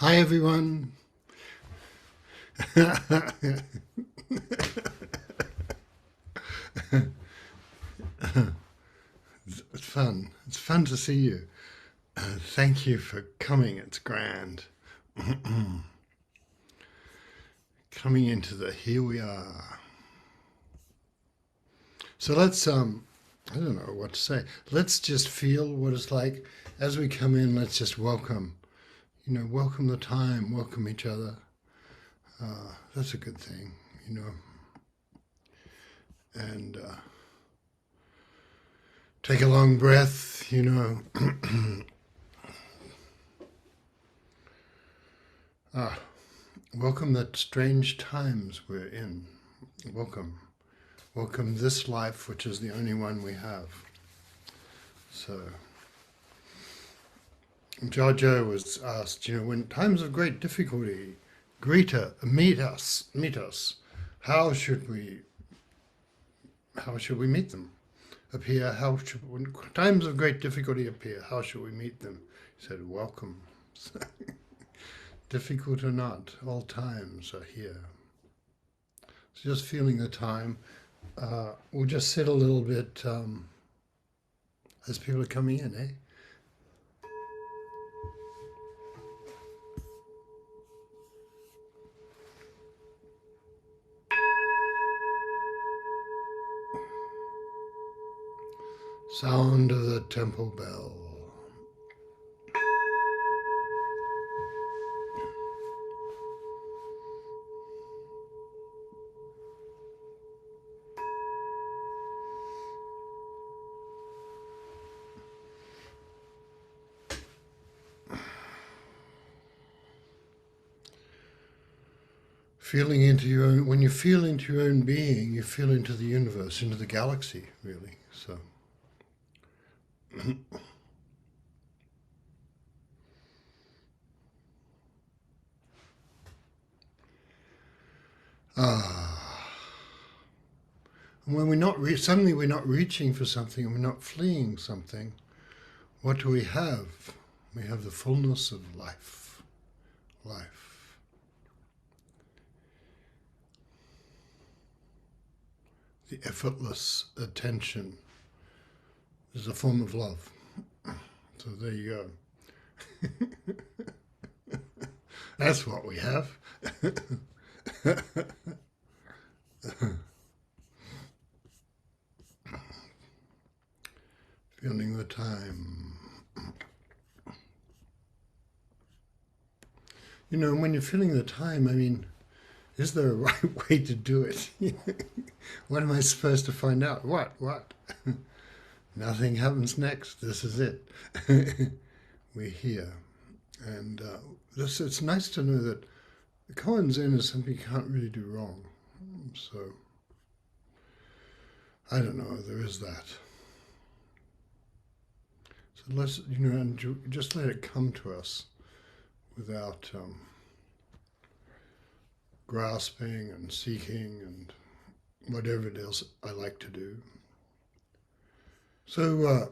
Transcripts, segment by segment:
Hi everyone. It's fun. It's fun to see you. Thank you for coming. It's grand. Coming into the here we are. So let's I don't know what to say. Let's just feel what it's like as we come in. Let's just welcome. Welcome the time. Welcome each other. That's a good thing. And take a long breath. Welcome the strange times we're in. Welcome. Welcome this life, which is the only one we have. So, Jojo was asked, when times of great difficulty meet us, how should we meet them? When times of great difficulty appear, how should we meet them? He said, welcome. Difficult or not, all times are here. So just feeling the time. We'll just sit a little bit as people are coming in, eh? Sound of the temple bell. Feeling into your own, when you feel into your own being, you feel into the universe, into the galaxy, really. So, and when suddenly we're not reaching for something and we're not fleeing something, what do we have? We have the fullness of life. Life. The effortless attention is a form of love. So there you go. That's what we have. Feeling the time. When you're feeling the time, is there a right way to do it? What am I supposed to find out? What? Nothing happens next. This is it. We're here. And it's nice to know that the Koan Zen is something you can't really do wrong. So, I don't know, there is that. So let's, and just let it come to us without grasping and seeking and whatever it is I like to do. So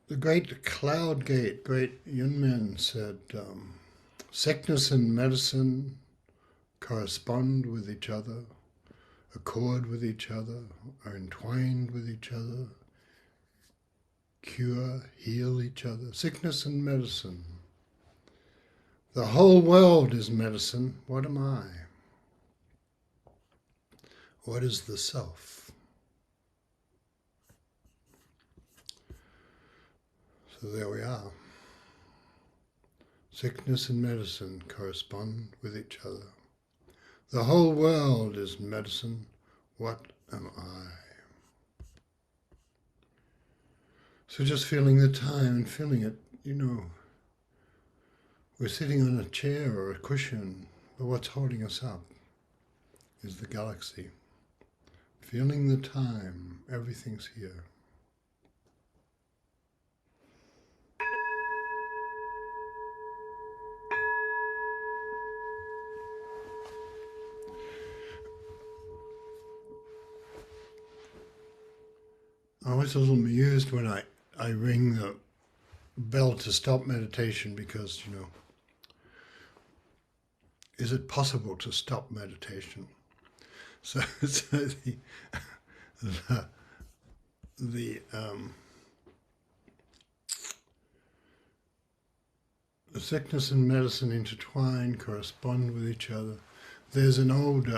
the great Cloud Gate, great Yunmen said, sickness and medicine correspond with each other, accord with each other, are entwined with each other, cure, heal each other. Sickness and medicine. The whole world is medicine. What am I? What is the self? So there we are. Sickness and medicine correspond with each other. The whole world is medicine. What am I? So just feeling the time and feeling it, we're sitting on a chair or a cushion, but what's holding us up is the galaxy. Feeling the time, everything's here. I was a little amused when I ring the bell to stop meditation because, is it possible to stop meditation? So the, the sickness and medicine intertwine, correspond with each other. There's an old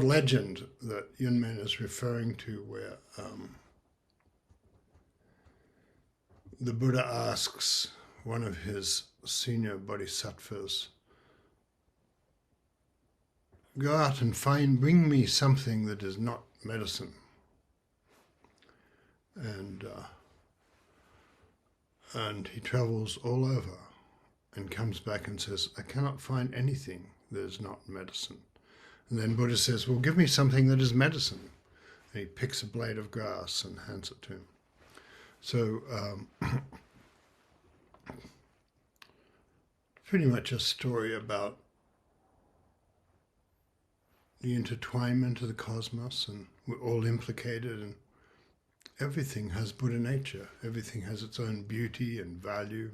legend that Yunmen is referring to where the Buddha asks one of his senior bodhisattvas, go out and bring me something that is not medicine. And he travels all over and comes back and says, I cannot find anything that is not medicine. And then Buddha says, well, give me something that is medicine. And he picks a blade of grass and hands it to him. So pretty much a story about the intertwinement of the cosmos, and we're all implicated, and everything has Buddha nature. Everything has its own beauty and value.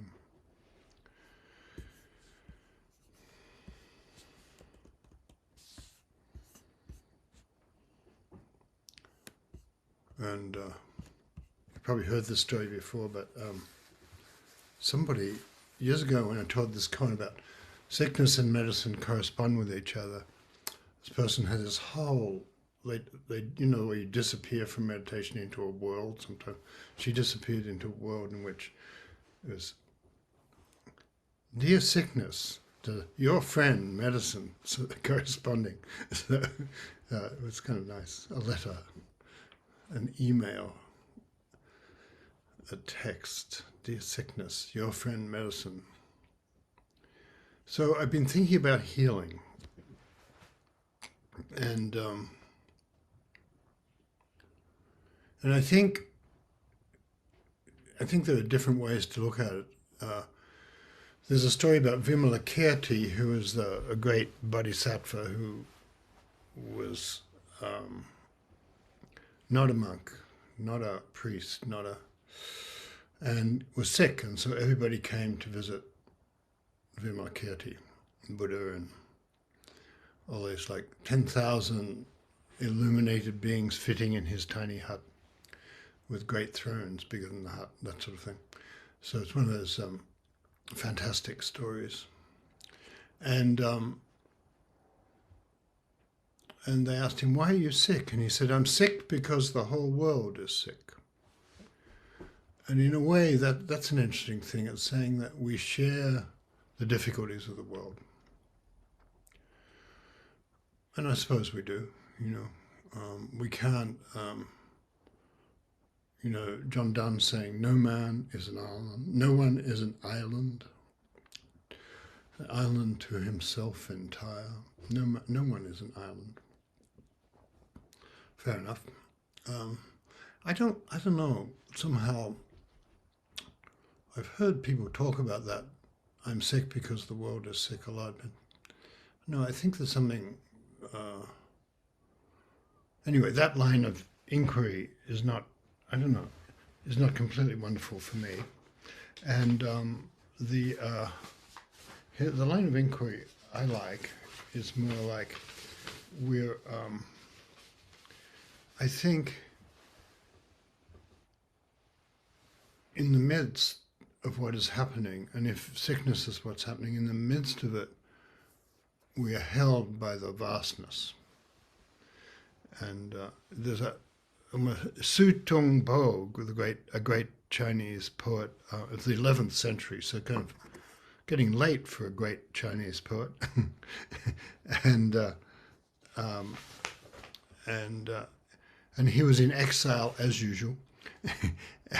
And you've probably heard this story before, but somebody, years ago when I told this comment about sickness and medicine correspond with each other, this person had this whole, they you know, where you disappear from meditation into a world sometimes. She disappeared into a world in which it was, dear sickness, to your friend medicine, so corresponding. So it was kind of nice. A letter, an email, a text, dear sickness, your friend medicine. So I've been thinking about healing. And I think there are different ways to look at it. There's a story about Vimalakirti, who was a great bodhisattva who was not a monk, not a priest, and was sick, and so everybody came to visit Vimalakirti, Buddha, and all these like 10,000 illuminated beings fitting in his tiny hut with great thrones bigger than the hut, that sort of thing. So it's one of those fantastic stories. And they asked him, why are you sick? And he said, I'm sick because the whole world is sick. And in a way, that's an interesting thing. It's saying that we share the difficulties of the world. And I suppose we do, you know. We can't, you know, John Donne saying, no man is an island, no one is an island to himself entire. No one is an island. Fair enough. I don't know, somehow, I've heard people talk about that, I'm sick because the world is sick a lot, but no, I think there's something, anyway, that line of inquiry is not, I don't know, is not completely wonderful for me. And the line of inquiry I like is more like we're, I think, in the midst of what is happening, and if sickness is what's happening, in the midst of it, we are held by the vastness. And there's Su Tung Po, a great Chinese poet of the 11th century, so kind of getting late for a great Chinese poet, and he was in exile as usual,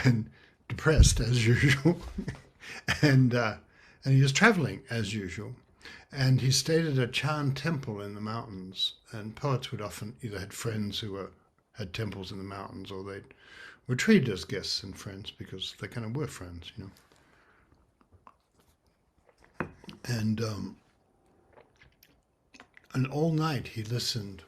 and depressed as usual, and he was traveling as usual. And he stayed at a Chan temple in the mountains, and poets would often either had friends who had temples in the mountains, or they were treated as guests and friends because they kind of were friends, you know. And all night he listened.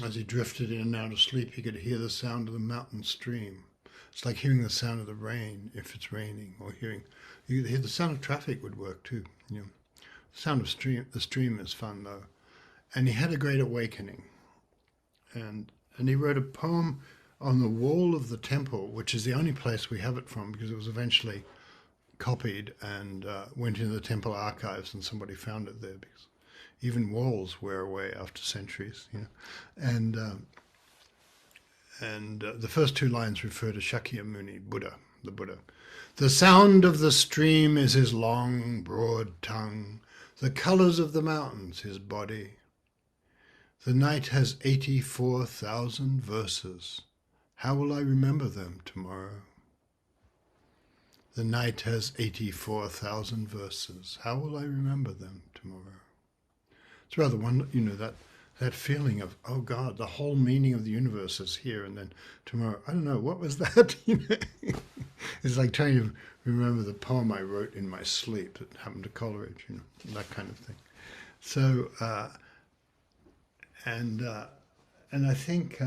As he drifted in and out of sleep, he could hear the sound of the mountain stream. It's like hearing the sound of the rain if it's raining, or you hear the sound of traffic would work too, you know. Sound of stream. The stream is fun though, and he had a great awakening, and he wrote a poem on the wall of the temple, which is the only place we have it from because it was eventually copied and went into the temple archives, and somebody found it there because even walls wear away after centuries, you know. And the first two lines refer to Shakyamuni, Buddha, the Buddha. The sound of the stream is his long, broad tongue. The colors of the mountains, his body. The night has 84,000 verses. How will I remember them tomorrow? The night has 84,000 verses. How will I remember them tomorrow? It's rather wonderful, you know, that feeling of, oh God, the whole meaning of the universe is here, and then tomorrow, I don't know, what was that? You know? It's like trying to remember the poem I wrote in my sleep that happened to Coleridge, you know, that kind of thing. So, and I think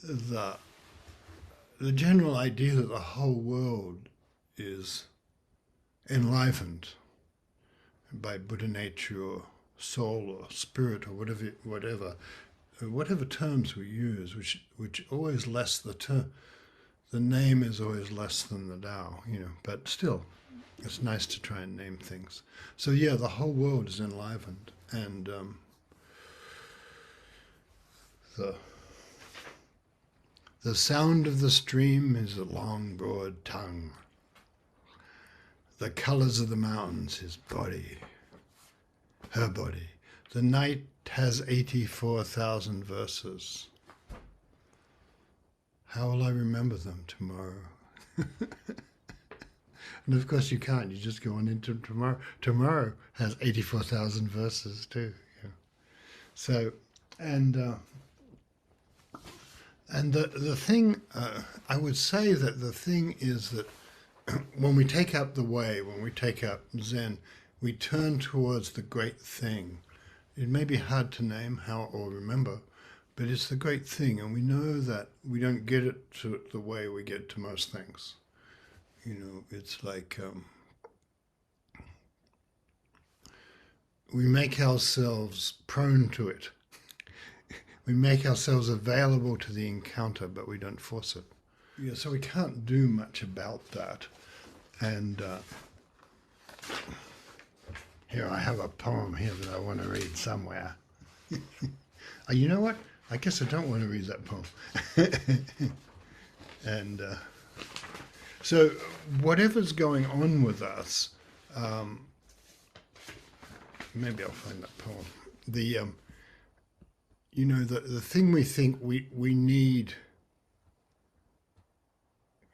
the general idea that the whole world is enlivened by Buddha nature or soul or spirit or whatever terms we use, which always less the name is always less than the Tao, you know, but still it's nice to try and name things. So yeah, the whole world is enlivened, and the sound of the stream is a long, broad tongue. The colors of the mountains, his body, her body. The night has 84,000 verses. How will I remember them tomorrow? And of course you can't, you just go on into tomorrow. Tomorrow has 84,000 verses too. Yeah. So, and the thing, I would say that the thing is that when we take up the way, when we take up Zen, we turn towards the great thing. It may be hard to name how or remember, but it's the great thing, and we know that we don't get it to the way we get to most things. You know, it's like we make ourselves prone to it. We make ourselves available to the encounter, but we don't force it. Yeah, so we can't do much about that. And here I have a poem here that I want to read somewhere. You know what? I guess I don't want to read that poem. And so whatever's going on with us, maybe I'll find that poem. You know, the thing we think we need,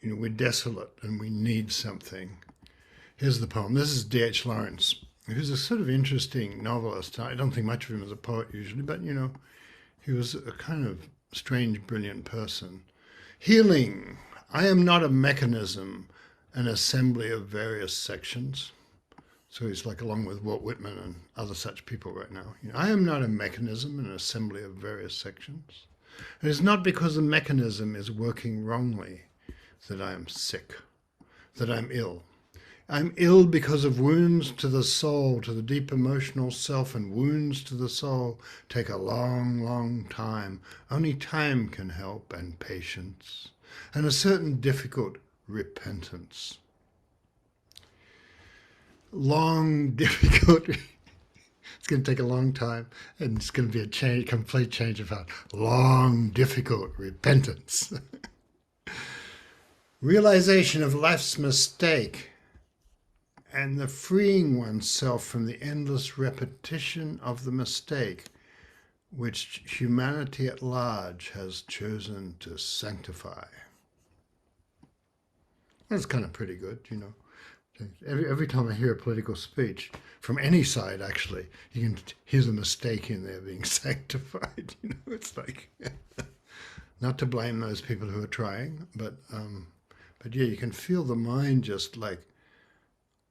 you know, we're desolate and we need something. Here's the poem. This is D.H. Lawrence, who's a sort of interesting novelist. I don't think much of him as a poet usually, but, you know, he was a kind of strange, brilliant person. Healing. I am not a mechanism, an assembly of various sections. So he's like along with Walt Whitman and other such people right now. You know, I am not a mechanism, an assembly of various sections. It is not because the mechanism is working wrongly that I am sick, that I'm ill. I'm ill because of wounds to the soul, to the deep emotional self, and wounds to the soul take a long, long time. Only time can help, and patience, and a certain difficult repentance. Long, difficult, it's going to take a long time, and it's going to be a complete change of heart. Long, difficult repentance. Realization of life's mistake, and the freeing oneself from the endless repetition of the mistake which humanity at large has chosen to sanctify. That's kind of pretty good, you know. Every time I hear a political speech, from any side actually, you can hear the mistake in there being sanctified. You know, it's like, not to blame those people who are trying, but yeah, you can feel the mind just like,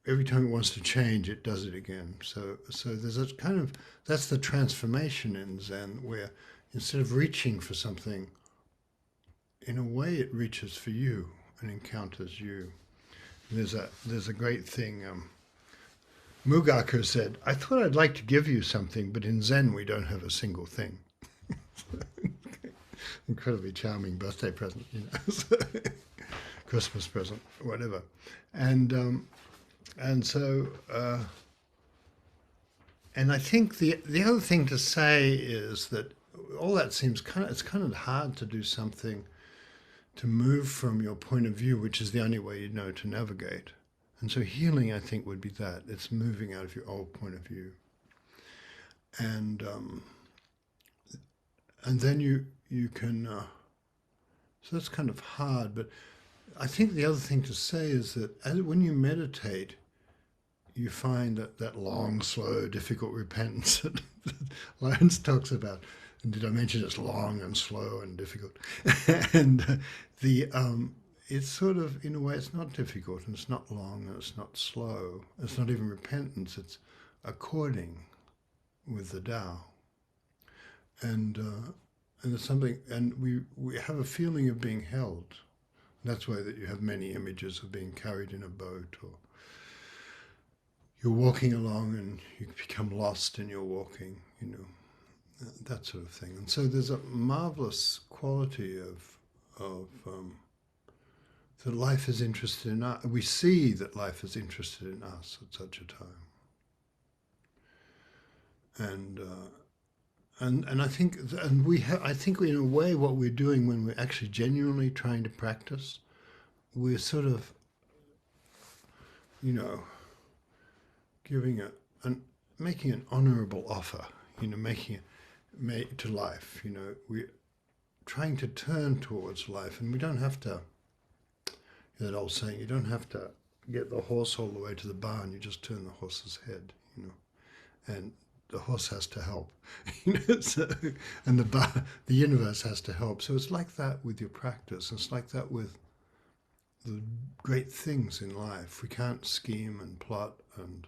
every time it wants to change, it does it again. So there's a kind of, that's the transformation in Zen, where instead of reaching for something, in a way it reaches for you and encounters you. There's a great thing. Mugaku said, "I thought I'd like to give you something, but in Zen we don't have a single thing." Incredibly charming birthday present, Christmas present, whatever, and so. And I think the other thing to say is that all that seems it's kind of hard to do something to move from your point of view, which is the only way you know to navigate. And so healing, I think, would be that. It's moving out of your old point of view. And then you can, so that's kind of hard. But I think the other thing to say is that when you meditate, you find that long, slow, difficult repentance that Lyons talks about. And did I mention it's long and slow and difficult? And it's sort of, in a way, it's not difficult and it's not long and it's not slow. It's not even repentance. It's according with the Tao. And there's something, and we have a feeling of being held. That's why that you have many images of being carried in a boat, or you're walking along and you become lost in your walking, that sort of thing. And so there's a marvelous quality of that life is interested in us. We see that life is interested in us at such a time. And I think, I think in a way what we're doing when we're actually genuinely trying to practice, we're sort of, giving making an honorable offer, making it to life. We're trying to turn towards life, and we don't have to. That old saying, you don't have to get the horse all the way to the barn. You just turn the horse's head, and the horse has to help, and the universe has to help. So it's like that with your practice. It's like that with the great things in life. We can't scheme and plot and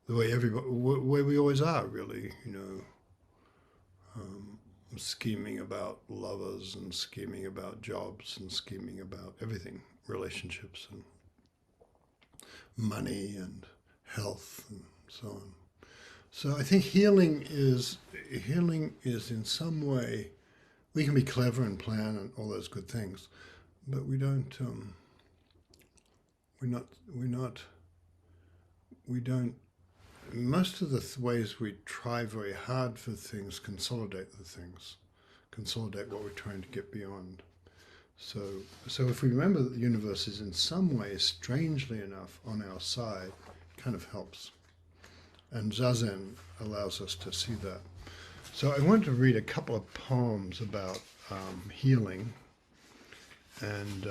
the way we always are, really, scheming about lovers and scheming about jobs and scheming about everything, relationships and money and health and so on. So I think healing is in some way, we can be clever and plan and all those good things, but we don't, most of the ways we try very hard for things consolidate what we're trying to get beyond. So if we remember that the universe is in some way, strangely enough, on our side, it kind of helps. And Zazen allows us to see that. So I wanted to read a couple of poems about healing. And,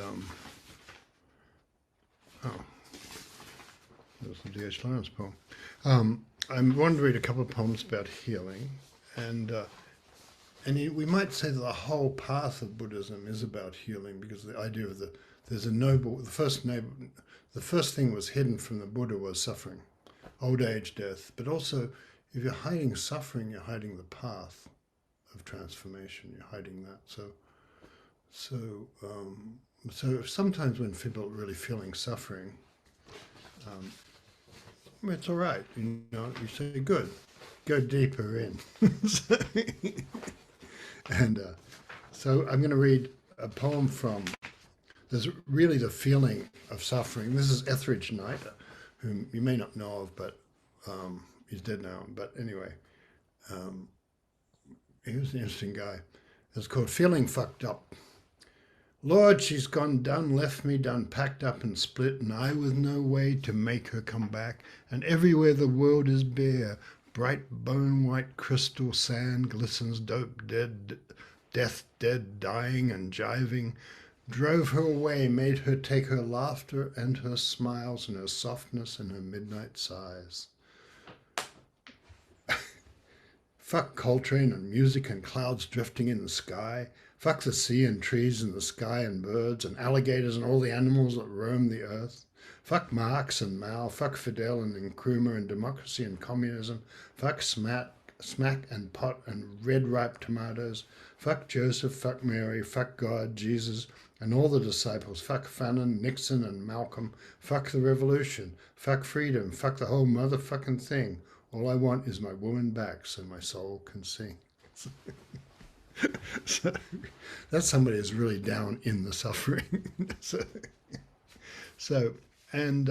there's the D.H. Lawrence poem. I wanted to read a couple of poems about healing. And we might say that the whole path of Buddhism is about healing, because the idea of the first thing was hidden from the Buddha was suffering, old age, death. But also, if you're hiding suffering, you're hiding the path of transformation. You're hiding that. So sometimes when people are really feeling suffering, it's all right. You say, good, go deeper in. And so I'm going to read a poem from, there's really the feeling of suffering. This is Etheridge Knight, whom you may not know of, but he's dead now. But anyway, he was an interesting guy. It's called Feeling Fucked Up. Lord, she's gone done, left me done, packed up and split, and I with no way to make her come back. And everywhere the world is bare, bright bone-white crystal sand glistens, dope dead, death dead, dying and jiving. Drove her away, made her take her laughter and her smiles and her softness and her midnight sighs. Fuck Coltrane and music and clouds drifting in the sky. Fuck the sea and trees and the sky and birds and alligators and all the animals that roam the earth. Fuck Marx and Mao. Fuck Fidel and Nkrumah and democracy and communism. Fuck smack and pot and red ripe tomatoes. Fuck Joseph. Fuck Mary. Fuck God, Jesus, And all the disciples, fuck Fannin, Nixon, and Malcolm, fuck the revolution, fuck freedom, fuck the whole motherfucking thing. All I want is my woman back so my soul can sing. So that's somebody who's really down in the suffering. so and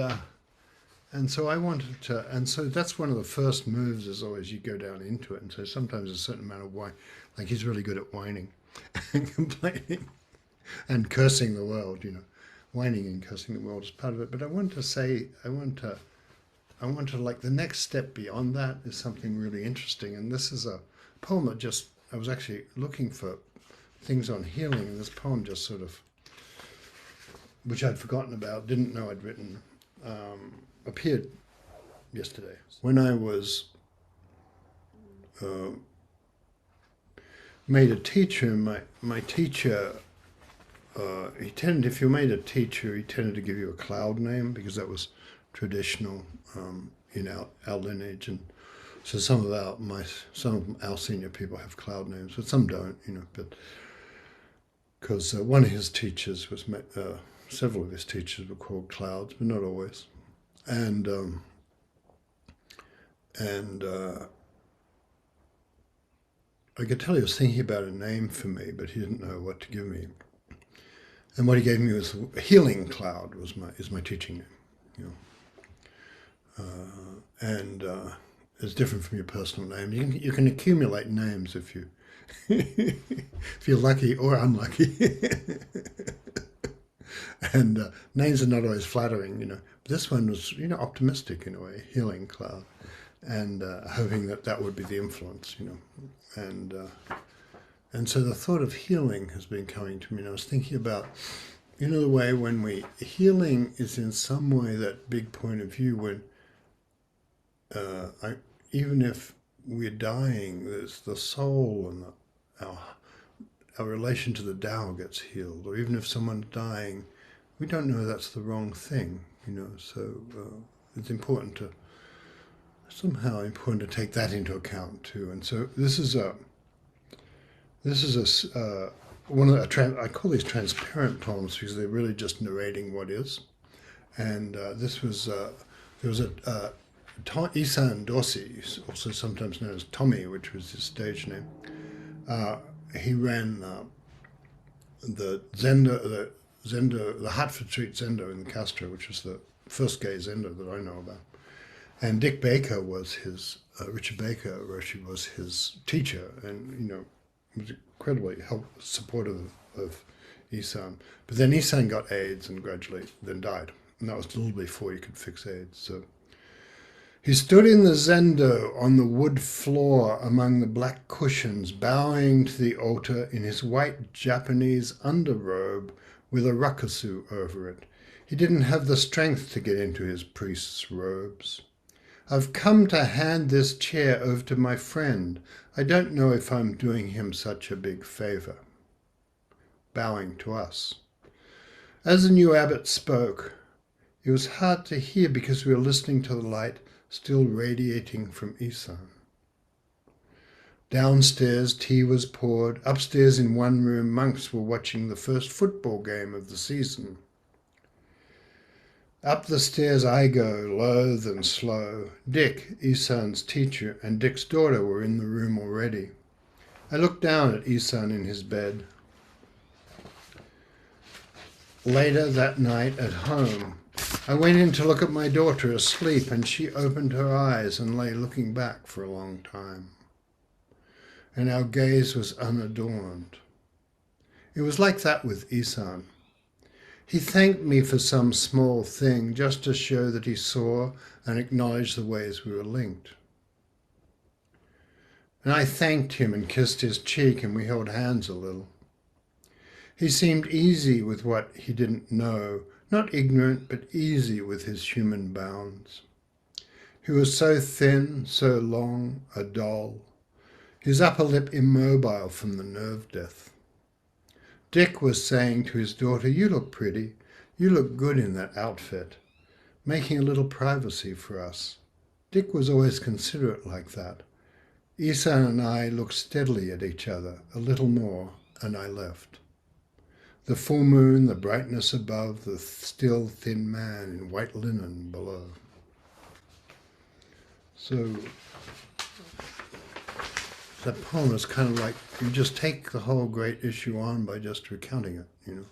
so I wanted to, and so that's one of the first moves is always you go down into it. And so sometimes a certain amount of whine, like he's really good at whining and complaining and cursing the world, whining and cursing the world is part of it. But I want to like the next step beyond that is something really interesting. And this is a poem that I was actually looking for things on healing, and this poem just sort of, which I'd forgotten about, didn't know I'd written, appeared yesterday. When I was made a teacher, my teacher, if you made a teacher, he tended to give you a cloud name because that was traditional in our lineage, and so some of our senior people have cloud names, but some don't, But because one of his teachers was, several of his teachers were called clouds, but not always, and I could tell he was thinking about a name for me, but he didn't know what to give me. And what he gave me was Healing Cloud is my teaching name, and it's different from your personal name. You can accumulate names if you're lucky or unlucky, and names are not always flattering, This one was optimistic in a way, Healing Cloud, and hoping that would be the influence, and so the thought of healing has been coming to me, and I was thinking about, the way when healing is in some way that big point of view when even if we're dying, there's the soul and our relation to the Tao gets healed, or even if someone's dying, we don't know that's the wrong thing, so it's important to take that into account too. And so this is one of the, I call these transparent poems because they're really just narrating what is. And there was Isan Dorsey, also sometimes known as Tommy, which was his stage name. He ran the Hartford Street Zendo in Castro, which was the first gay Zendo that I know about. And Dick Baker was his, Richard Baker, Roshi was his teacher, and, was incredibly supportive of Isan. But then Isan got AIDS and gradually then died. And that was a little before you could fix AIDS. So he stood in the Zendo on the wood floor among the black cushions, bowing to the altar in his white Japanese underrobe with a rakusu over it. He didn't have the strength to get into his priest's robes. I've come to hand this chair over to my friend. I don't know if I'm doing him such a big favor. Bowing to us. As the new abbot spoke, it was hard to hear because we were listening to the light still radiating from Isan. Downstairs, tea was poured. Upstairs in one room, monks were watching the first football game of the season. Up the stairs I go, loath and slow. Dick, Isan's teacher, and Dick's daughter were in the room already. I looked down at Isan in his bed. Later that night at home, I went in to look at my daughter asleep, and she opened her eyes and lay looking back for a long time. And our gaze was unadorned. It was like that with Isan. He thanked me for some small thing, just to show that he saw and acknowledged the ways we were linked. And I thanked him and kissed his cheek, and we held hands a little. He seemed easy with what he didn't know, not ignorant, but easy with his human bounds. He was so thin, so long, a doll, his upper lip immobile from the nerve death. Dick was saying to his daughter, "You look pretty. You look good in that outfit," making a little privacy for us. Dick was always considerate like that. Isan and I looked steadily at each other, a little more, and I left. The full moon, the brightness above, the still thin man in white linen below. So that poem is kind of like, you just take the whole great issue on by just recounting it, you know.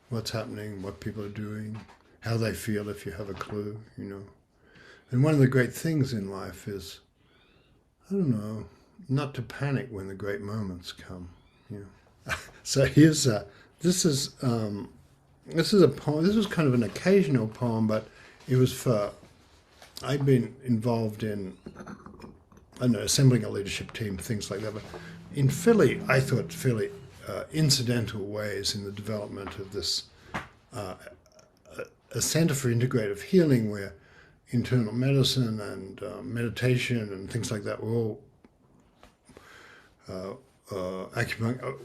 What's happening, what people are doing, how they feel if you have a clue, you know. And one of the great things in life is, I don't know, not to panic when the great moments come, you know. So here's this is a poem. This was kind of an occasional poem, but it was for, I've been involved in, I don't know, assembling a leadership team, things like that. But in Philly, I thought fairly incidental ways in the development of this, a center for integrative healing where internal medicine and meditation and things like that were all acupuncture,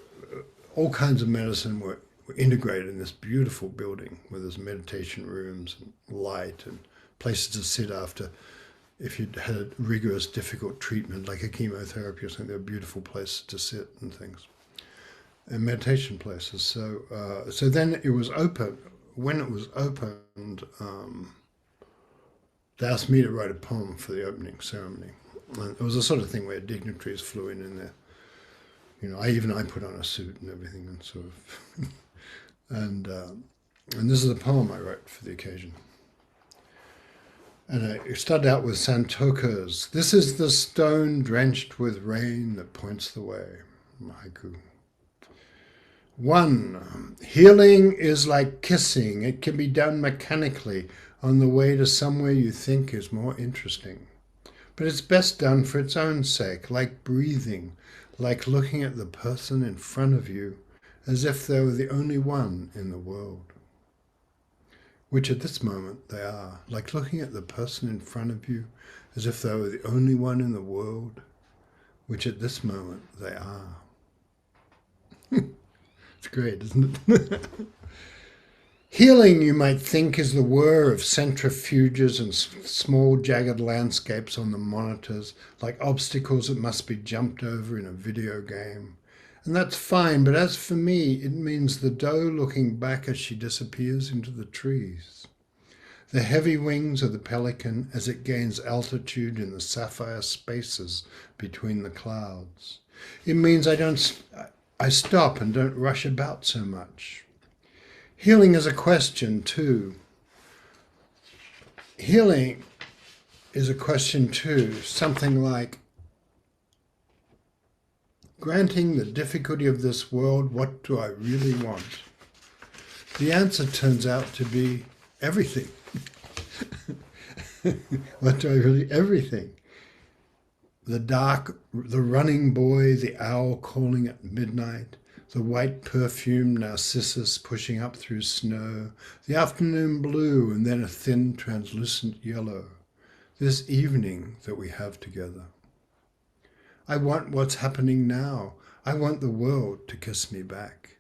all kinds of medicine were integrated in this beautiful building where there's meditation rooms and light and places to sit after, if you'd had a rigorous, difficult treatment like a chemotherapy or something, there were beautiful places to sit and things, and meditation places. So then it was open. When it was opened, they asked me to write a poem for the opening ceremony. And it was the sort of thing where dignitaries flew in there. You know, I put on a suit and everything, and sort of, and this is a poem I wrote for the occasion. And I started out with Santoka's, "This is the stone drenched with rain that points the way," haiku. 1. Healing is like kissing. It can be done mechanically on the way to somewhere you think is more interesting. But it's best done for its own sake, like breathing, like looking at the person in front of you as if they were the only one in the world. Which at this moment they are, like looking at the person in front of you as if they were the only one in the world, which at this moment they are. It's great, isn't it? Healing, you might think, is the whir of centrifuges and small jagged landscapes on the monitors, like obstacles that must be jumped over in a video game. And that's fine, but as for me, it means the doe looking back as she disappears into the trees. The heavy wings of the pelican as it gains altitude in the sapphire spaces between the clouds. It means I stop and don't rush about so much. Healing is a question too. Healing is a question too, something like, granting the difficulty of this world, what do I really want? The answer turns out to be everything. What do I really? Everything. The dark, the running boy, the owl calling at midnight, the white perfumed narcissus pushing up through snow, the afternoon blue and then a thin translucent yellow, this evening that we have together. I want what's happening now. I want the world to kiss me back.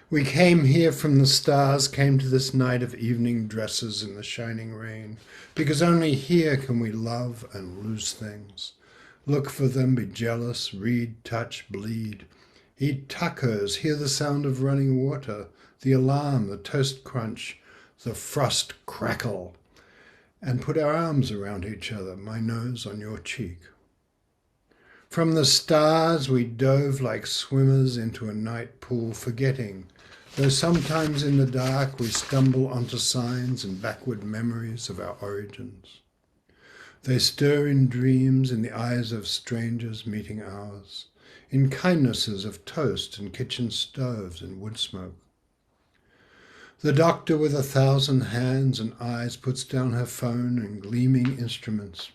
We came here from the stars, came to this night of evening dresses in the shining rain, because only here can we love and lose things. Look for them, be jealous, read, touch, bleed. Eat tacos, hear the sound of running water, the alarm, the toast crunch, the frost crackle, and put our arms around each other, my nose on your cheek. From the stars we dove like swimmers into a night pool, forgetting, though sometimes in the dark we stumble onto signs and backward memories of our origins. They stir in dreams in the eyes of strangers meeting ours, in kindnesses of toast and kitchen stoves and wood smoke. The doctor with 1,000 hands and eyes puts down her phone and gleaming instruments,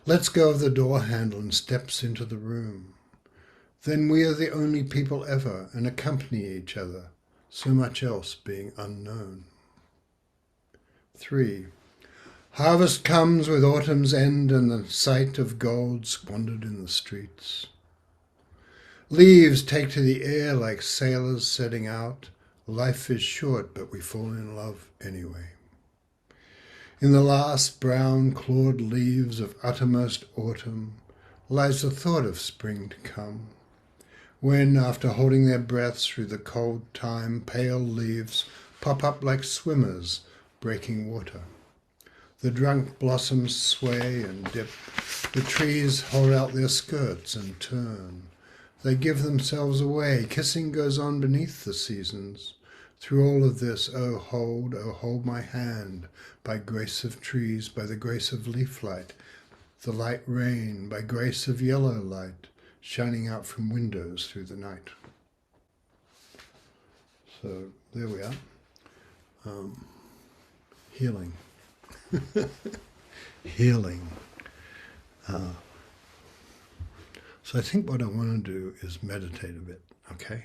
lets go of the door handle and steps into the room. Then we are the only people ever and accompany each other, so much else being unknown. 3. Harvest comes with autumn's end and the sight of gold squandered in the streets. Leaves take to the air like sailors setting out. Life is short, but we fall in love anyway. In the last brown clawed leaves of uttermost autumn lies the thought of spring to come. when, after holding their breaths through the cold time, pale leaves pop up like swimmers breaking water. The drunk blossoms sway and dip. The trees hold out their skirts and turn. They give themselves away. Kissing goes on beneath the seasons. Through all of this, oh hold my hand, by grace of trees, by the grace of leaf light, the light rain, by grace of yellow light, shining out from windows through the night. So there we are. Healing. Healing. So I think what I want to do is meditate a bit, okay?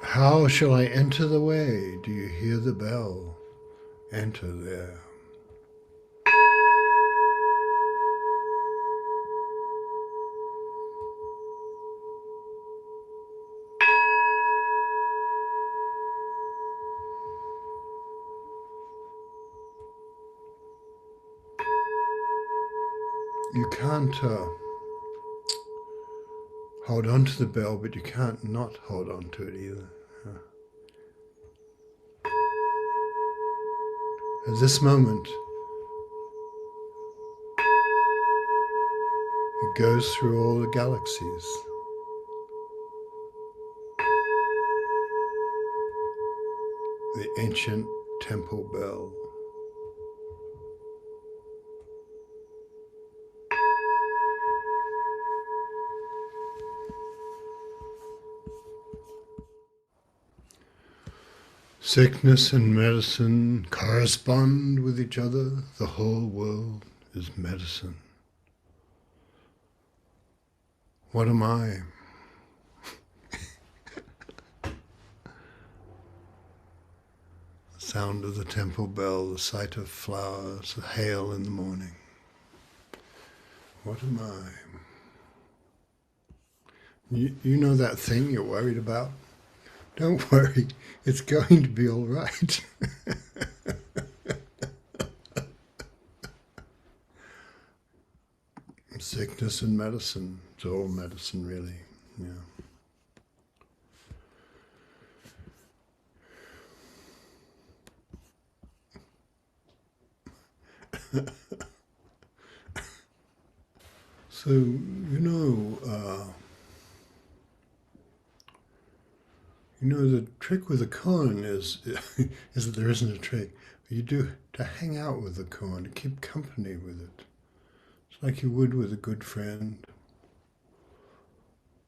How shall I enter the way? Do you hear the bell? Enter there. You can't hold on to the bell, but you can't not hold on to it either. At this moment, it goes through all the galaxies. The ancient temple bell. Sickness and medicine correspond with each other. The whole world is medicine. What am I? The sound of the temple bell, the sight of flowers, the hail in the morning. What am I? You know that thing you're worried about? Don't worry, it's going to be all right. Sickness and medicine, it's all medicine really, yeah. So, the trick with a koan is that there isn't a trick. You do to hang out with the koan, to keep company with it. It's like you would with a good friend,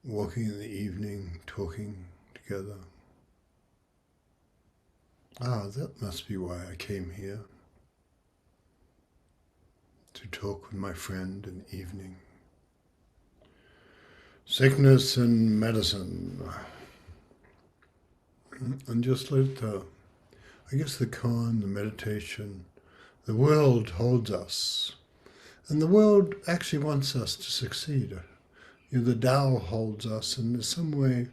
walking in the evening, talking together. That must be why I came here, to talk with my friend in the evening. Sickness and medicine. And just let the koan, the meditation, the world holds us. And the world actually wants us to succeed. The Tao holds us, and in some way,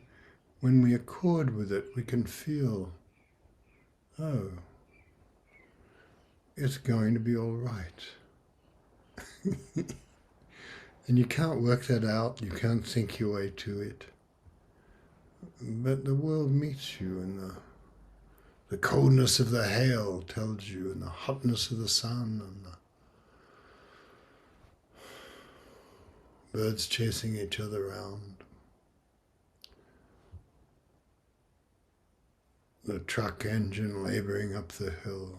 when we accord with it, we can feel, oh, it's going to be all right. And you can't work that out, you can't think your way to it. But the world meets you, and the coldness of the hail tells you, and the hotness of the sun, and the birds chasing each other around, the truck engine laboring up the hill.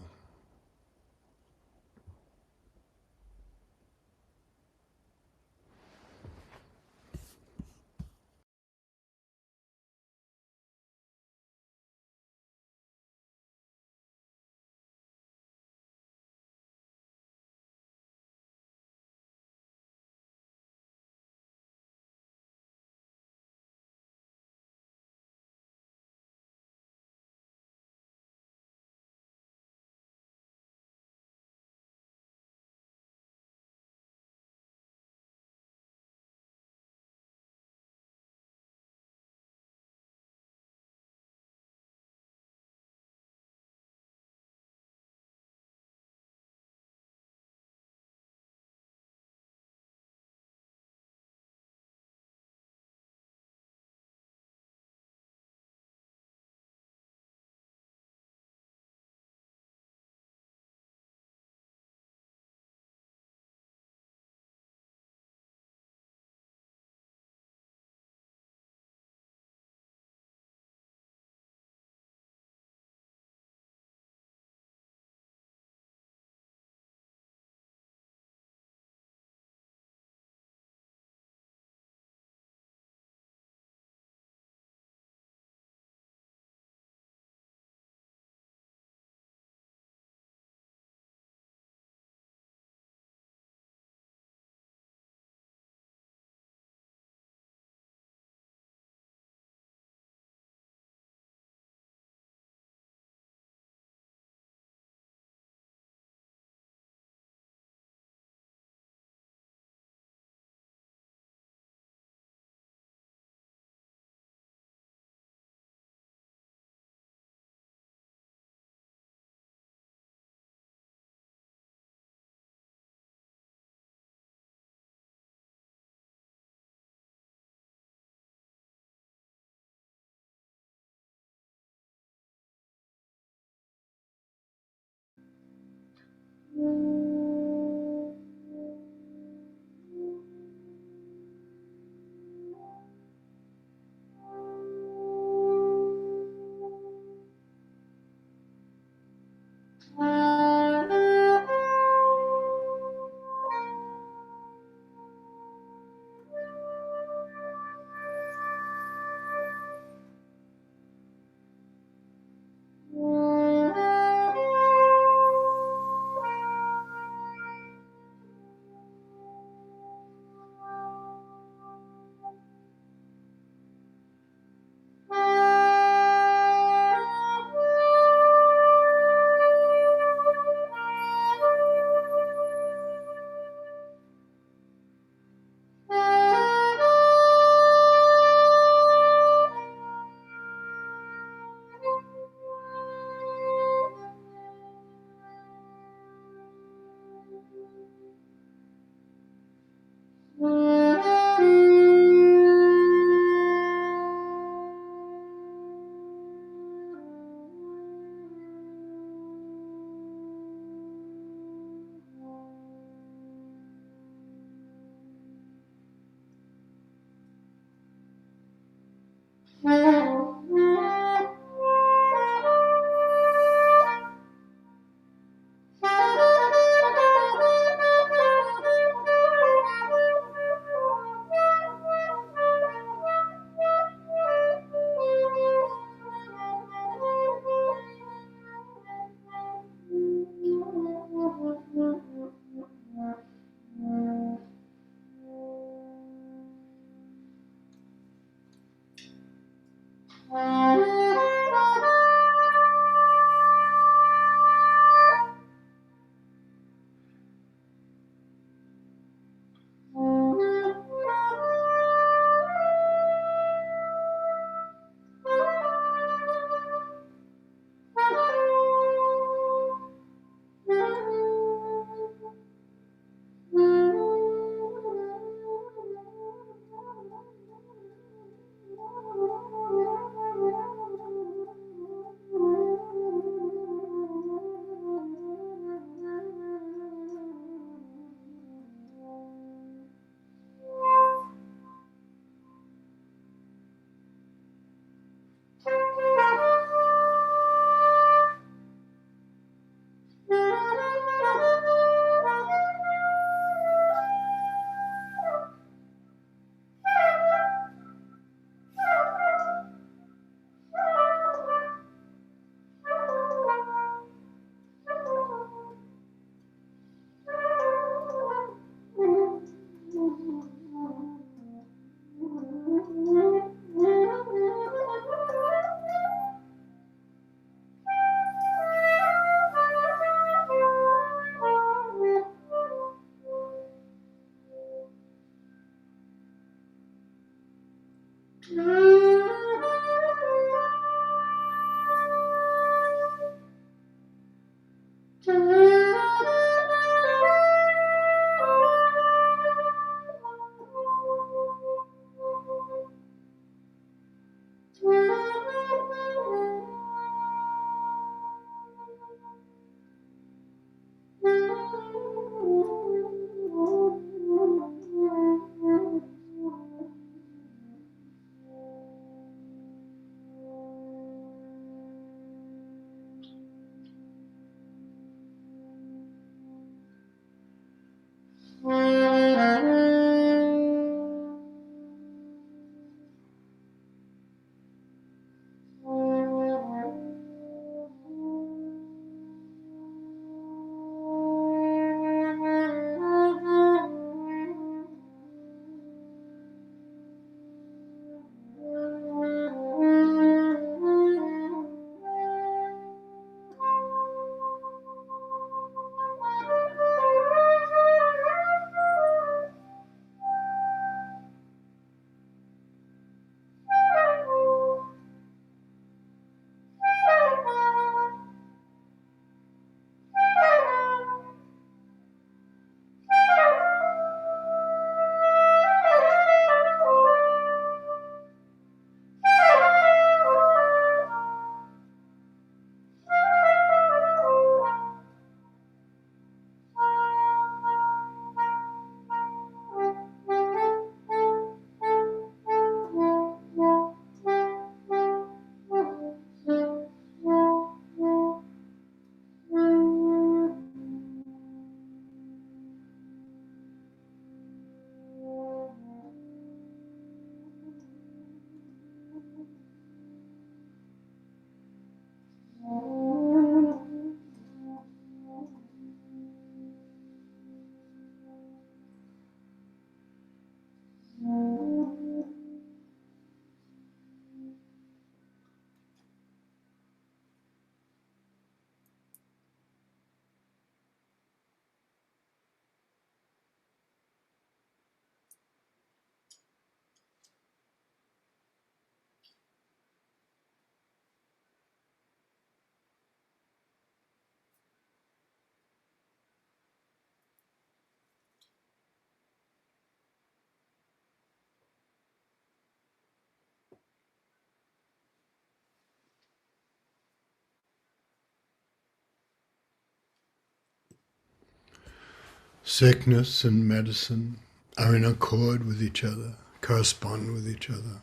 Sickness and medicine are in accord with each other, correspond with each other.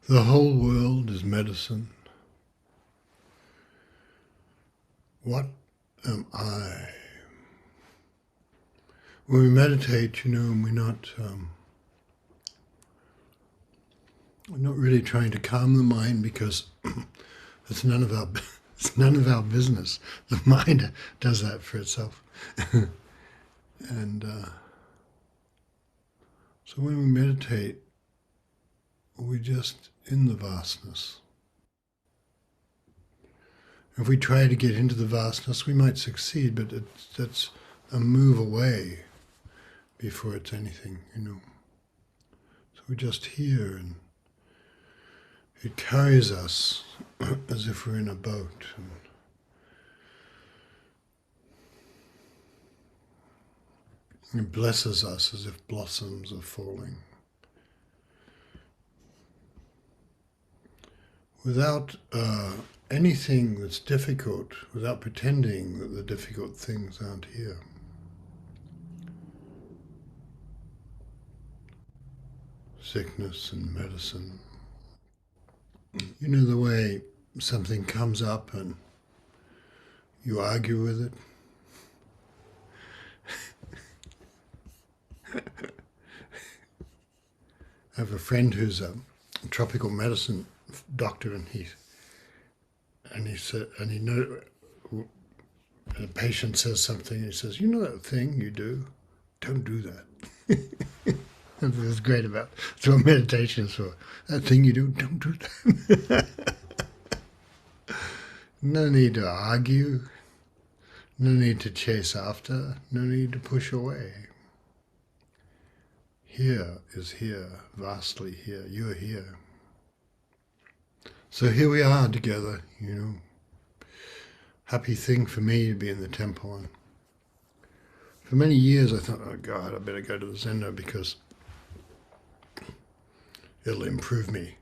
The whole world is medicine. What am I? When we meditate, we're not really trying to calm the mind, because it's none of our business. The mind does that for itself. And so when we meditate, we're just in the vastness. If we try to get into the vastness, we might succeed, but that's a move away before it's anything. So we're just here, and it carries us as if we're in a boat. And it blesses us as if blossoms are falling. Without anything that's difficult, without pretending that the difficult things aren't here. Sickness and medicine. The way something comes up and you argue with it? I have a friend who's a tropical medicine doctor, and a patient says something, and he says, that thing you do? Don't do that. That's what's great about it. That's what meditation is for. That thing you do, don't do that. No need to argue. No need to chase after. No need to push away. Here is here, vastly here. You're here. So here we are together, Happy thing for me to be in the temple. And for many years I thought, oh God, I better go to the Zendo because it'll improve me.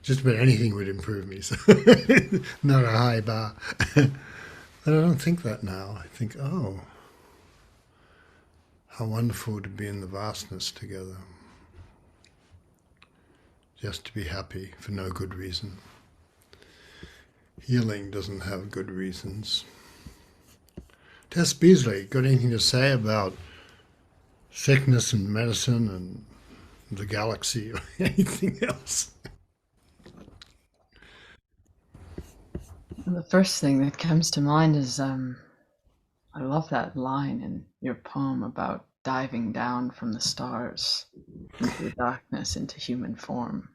Just about anything would improve me, so not a high bar. But I don't think that now. I think, oh, how wonderful to be in the vastness together. Just to be happy for no good reason. Healing doesn't have good reasons. Tess Beasley, got anything to say about sickness and medicine and the galaxy or anything else? The first thing that comes to mind is I love that line in your poem about diving down from the stars into the darkness, into human form.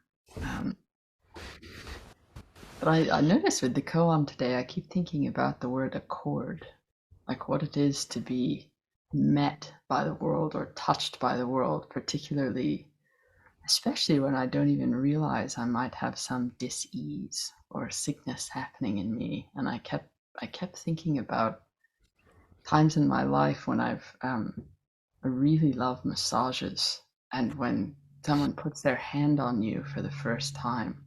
But I noticed with the koan today, I keep thinking about the word accord, like what it is to be met by the world or touched by the world, especially when I don't even realize I might have some dis-ease or sickness happening in me. And I kept thinking about times in my life when I really love massages, and when someone puts their hand on you for the first time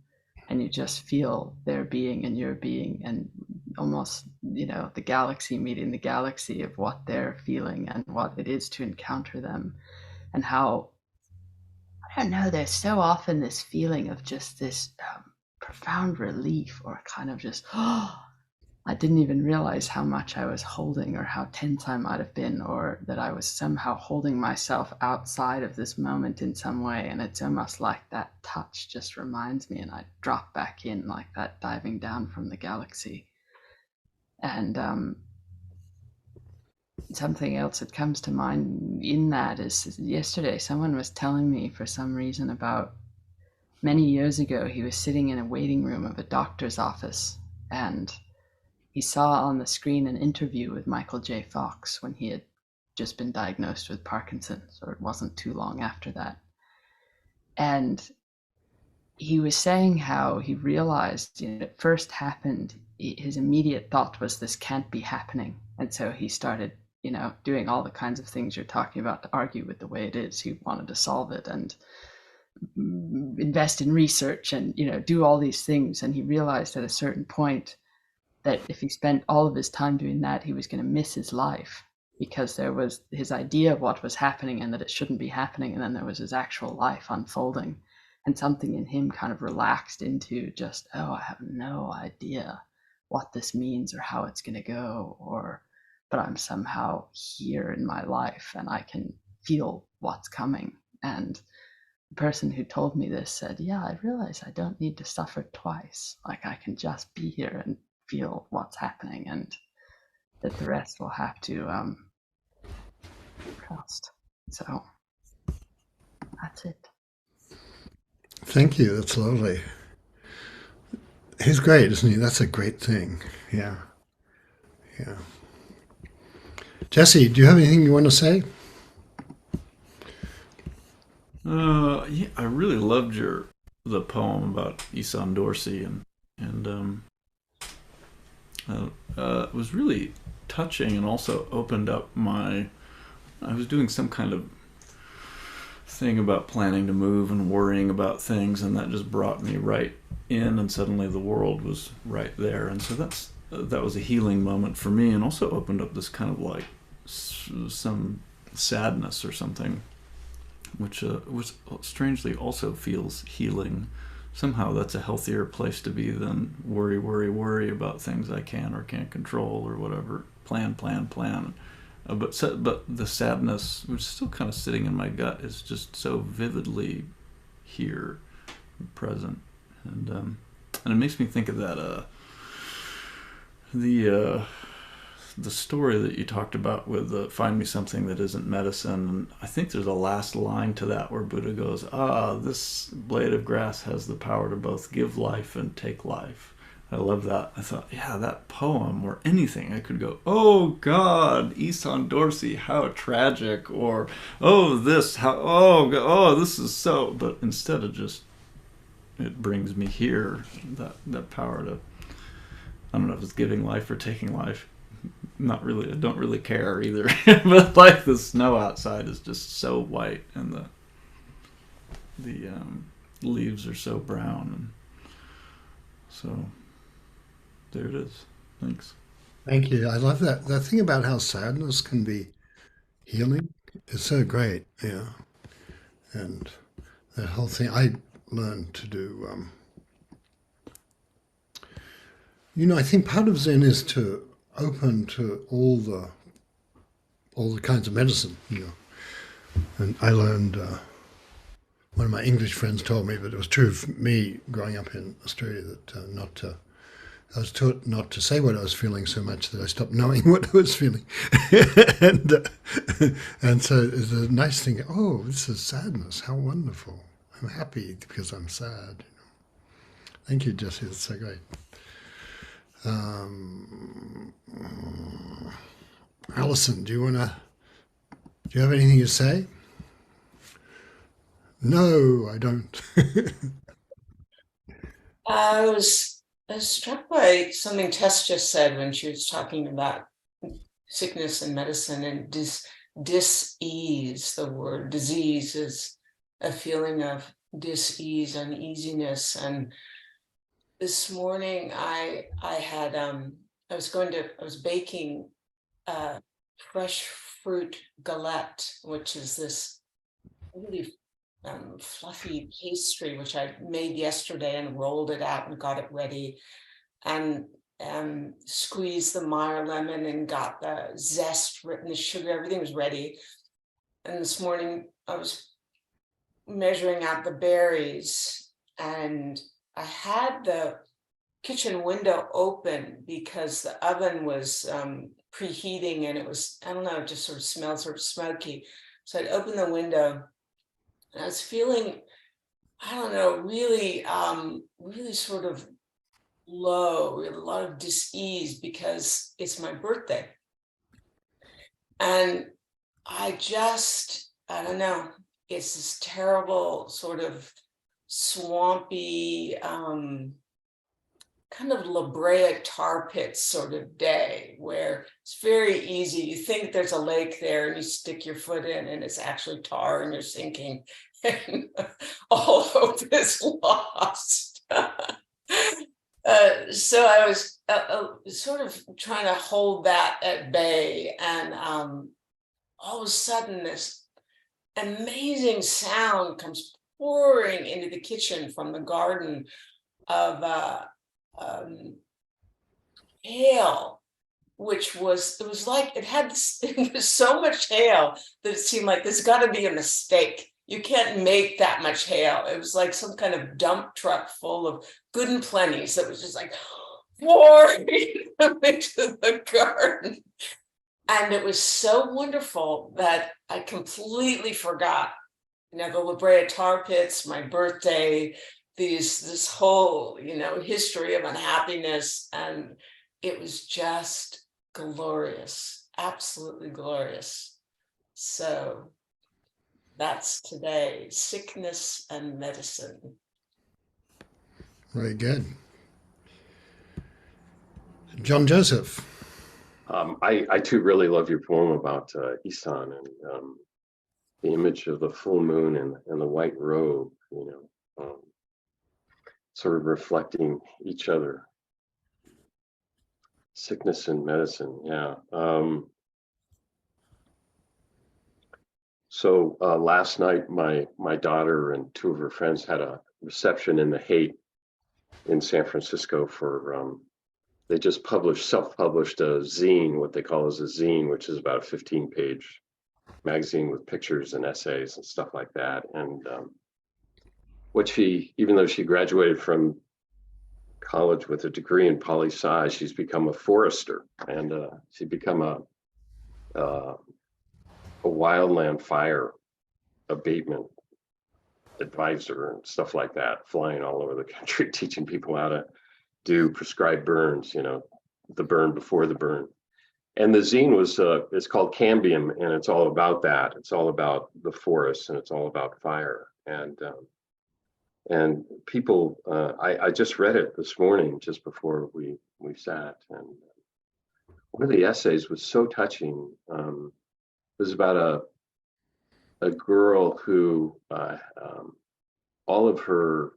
and you just feel their being and your being, and almost, the galaxy meeting the galaxy of what they're feeling and what it is to encounter them, and how, I don't know, there's so often this feeling of just this profound relief, or kind of just, oh, I didn't even realize how much I was holding, or how tense I might have been, or that I was somehow holding myself outside of this moment in some way. And it's almost like that touch just reminds me, and I drop back in, like that diving down from the galaxy. And something else that comes to mind in that is yesterday someone was telling me, for some reason, about many years ago, he was sitting in a waiting room of a doctor's office, and he saw on the screen an interview with Michael J. Fox when he had just been diagnosed with Parkinson's, or it wasn't too long after that. And he was saying how he realized, it first happened, his immediate thought was, this can't be happening. And so he started, doing all the kinds of things you're talking about to argue with the way it is. He wanted to solve it and invest in research and, do all these things. And he realized at a certain point that if he spent all of his time doing that, he was going to miss his life, because there was his idea of what was happening and that it shouldn't be happening, and then there was his actual life unfolding, and something in him kind of relaxed into just, oh, I have no idea what this means or how it's going to go, or but I'm somehow here in my life and I can feel what's coming. And the person who told me this said, yeah, I realize I don't need to suffer twice. Like, I can just be here and feel what's happening, and that the rest will have to trust. So that's it. Thank you. That's lovely. He's great, isn't he? That's a great thing. Yeah. Yeah. Jesse, do you have anything you want to say? Yeah, I really loved the poem about Isan Dorsey, and it was really touching, and also opened up my. I was doing some kind of thing about planning to move and worrying about things, and that just brought me right in, and suddenly the world was right there, and so that was a healing moment for me, and also opened up this kind of like some sadness or something, which strangely also feels healing. Somehow that's a healthier place to be than worry about things I can or can't control or whatever. Plan. But the sadness, which is still kind of sitting in my gut, is just so vividly here, present, and it makes me think of that the story that you talked about with find me something that isn't medicine. And I think there's a last line to that where Buddha goes, this blade of grass has the power to both give life and take life. I love that. I thought, yeah, that poem or anything, I could go, oh God, Isan Dorsey, how tragic, or oh this, how this is so. But instead of just, it brings me here, that power to, I don't know if it's giving life or taking life. Not really. I don't really care either. But like the snow outside is just so white, and the leaves are so brown, and so there it is. Thanks. Thank you. I love that. That thing about how sadness can be healing is so great. Yeah. And that whole thing, I learned to do. I think part of Zen is to open to all the kinds of medicine. And I learned. One of my English friends told me, but it was true for me growing up in Australia, that I was taught not to say what I was feeling so much that I stopped knowing what I was feeling. and and so it's a nice thing. Oh, this is sadness. How wonderful. I'm happy because I'm sad. Thank you, Jesse. That's so great. Um, Alison, do you have anything to say? No, I don't. I was struck by something Tess just said when she was talking about sickness and medicine and dis-ease. The word disease is a feeling of dis-ease, uneasiness. And this morning I was baking fresh fruit galette, which is this really fluffy pastry, which I made yesterday and rolled it out and got it ready, and squeezed the Meyer lemon and got the zest, written the sugar, everything was ready. And this morning I was measuring out the berries, and I had the kitchen window open because the oven was preheating, and it was, I don't know, it just sort of smelled sort of smoky. So I'd opened the window, and I was feeling, I don't know, really, really sort of low, a lot of dis-ease because it's my birthday. And I don't know, it's this terrible sort of swampy, kind of La Brea tar pit sort of day where it's very easy. You think there's a lake there and you stick your foot in and it's actually tar and you're sinking and all hope is lost. So I was sort of trying to hold that at bay, and all of a sudden this amazing sound comes pouring into the kitchen from the garden of um, hail, which was, it was like it had it was so much hail that it seemed like there's got to be a mistake. You can't make that much hail. It was like some kind of dump truck full of good and plenties that was just like pouring into the garden. And it was so wonderful that I completely forgot, the La Brea tar pits, my birthday, this whole, history of unhappiness. And it was just glorious, absolutely glorious. So that's today, sickness and medicine. Very good. John Joseph. I too really love your poem about Isan and the image of the full moon and the white robe, sort of reflecting each other. Sickness and medicine, yeah. So last night, my daughter and two of her friends had a reception in the Haight in San Francisco for they just self-published a zine, what they call as a zine, which is about a 15-page magazine with pictures and essays and stuff like that. And even though she graduated from college with a degree in poli-sci, she's become a forester, and she's become a wildland fire abatement advisor and stuff like that, flying all over the country, teaching people how to do prescribed burns, the burn before the burn. And the zine it's called Cambium, and it's all about that. It's all about the forest, and it's all about fire. And people, I just read it this morning, just before we sat, and one of the essays was so touching. It was about a girl who all of her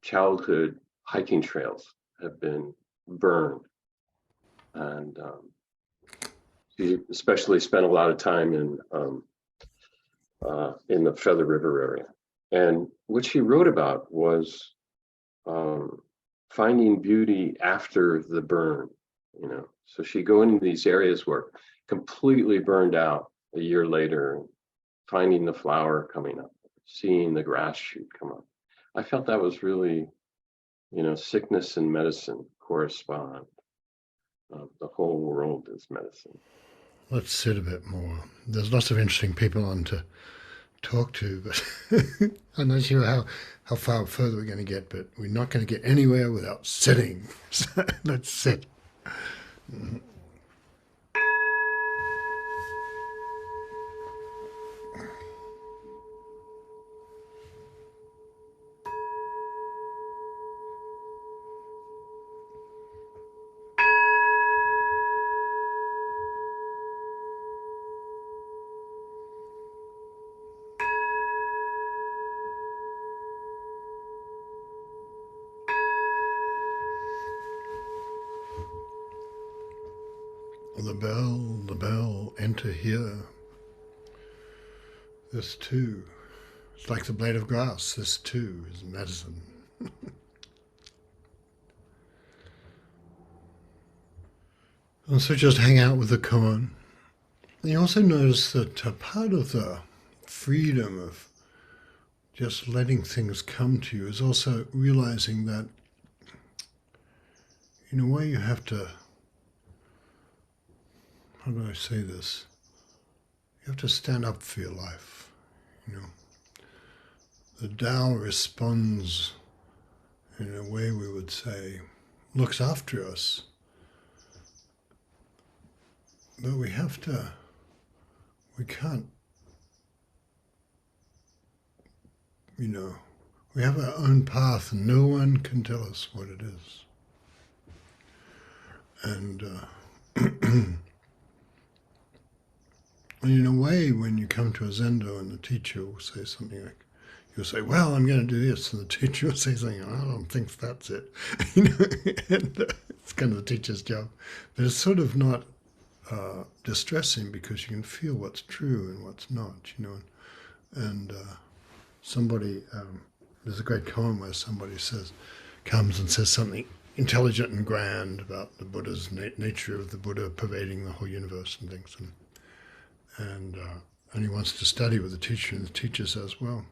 childhood hiking trails have been burned, and she especially spent a lot of time in the Feather River area. And what she wrote about was finding beauty after the burn, So she'd go into these areas where completely burned out a year later, and finding the flower coming up, seeing the grass shoot come up. I felt that was really, sickness and medicine correspond. The whole world is medicine. Let's sit a bit more. There's lots of interesting people on to talk to, but I'm not sure how far further we're going to get, but we're not going to get anywhere without sitting. So let's sit. The bell, enter here. This too, it's like the blade of grass. This too is medicine. And so just hang out with the koan. And you also notice that part of the freedom of just letting things come to you is also realizing that in a way you have to, how do I say this? You have to stand up for your life. The Tao responds in a way we would say, looks after us. But we can't, we have our own path and no one can tell us what it is. And in a way, when you come to a zendo and the teacher will say something like, You'll say, well, I'm going to do this. And the teacher will say something, I don't think that's it. You know, and it's kind of the teacher's job. But it's sort of not distressing because you can feel what's true and what's not, you know. And somebody, there's a great poem where somebody comes and says something intelligent and grand about the Buddha's nature of the Buddha pervading the whole universe and things. And he wants to study with the teacher, and the teacher says, well,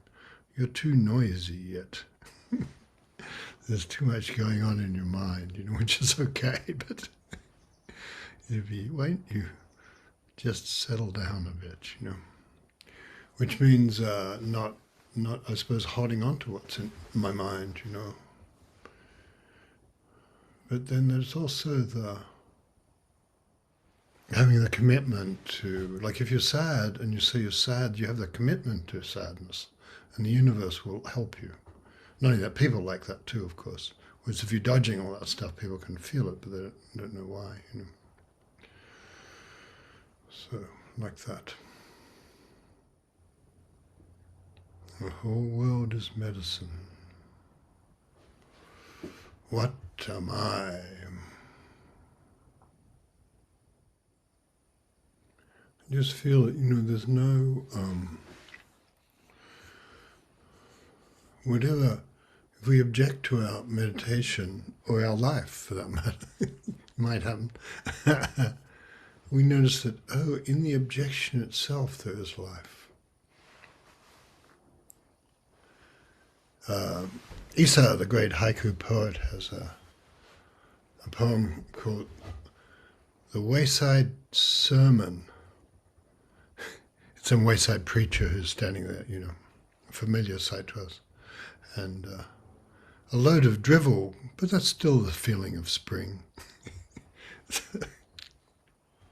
you're too noisy yet. There's too much going on in your mind, you know, which is okay, but why don't you just settle down a bit, you know? Which means not, I suppose, holding on to what's in my mind, you know. But then there's also having the commitment to, like if you're sad and you say you're sad, you have the commitment to sadness, and the universe will help you. Not only that, people like that too, of course. Whereas if you're dodging all that stuff, people can feel it, but they don't know why, you know. So, like that. The whole world is medicine. What am I? Just feel that, you know, there's no, whatever, if we object to our meditation, or our life for that matter, might happen, we notice that, oh, in the objection itself there is life. Isa, the great haiku poet, has a poem called The Wayside Sermon. It's some wayside preacher who's standing there, you know, a familiar sight to us. And a load of drivel, but that's still the feeling of spring.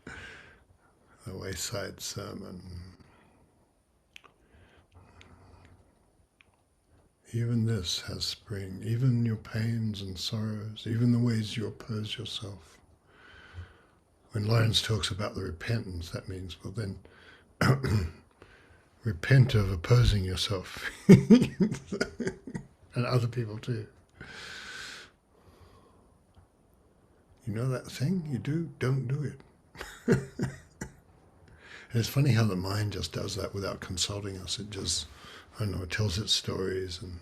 The Wayside Sermon. Even this has spring, even your pains and sorrows, even the ways you oppose yourself. When Lawrence talks about the repentance, that means, well then, repent of opposing yourself. And other people too. You know that thing you do? Don't do it. And it's funny how the mind just does that without consulting us. It just, I don't know, it tells its stories, and